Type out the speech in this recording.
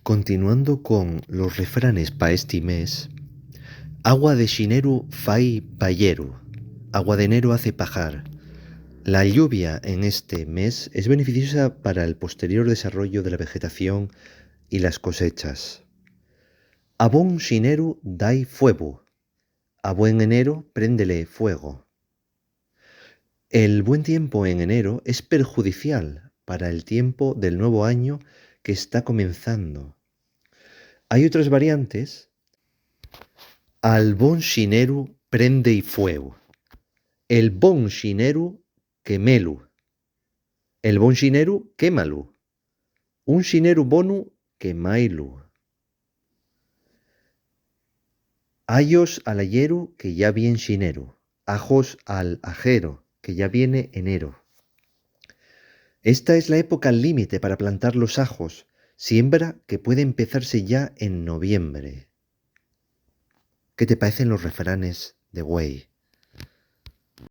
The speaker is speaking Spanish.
Continuando con los refranes pa este mes, agua de xineru fai payeru, agua de enero hace pajar. La lluvia en este mes es beneficiosa para el posterior desarrollo de la vegetación y las cosechas. A bon xineru dai fuebu, a buen enero préndele fuego. El buen tiempo en enero es perjudicial para el tiempo del nuevo año que está comenzando. Hay otras variantes. Al bon xineru prende-y fueu. El bon xineru quemelu. El bon xineru quémalu. Un xineru bonu quemai-lu. Ayos al ayeru que ya vien xineru. Ajos al ajero que ya viene enero. Esta es la época límite para plantar los ajos, siembra que puede empezarse ya en noviembre. ¿Qué te parecen los refranes de güey?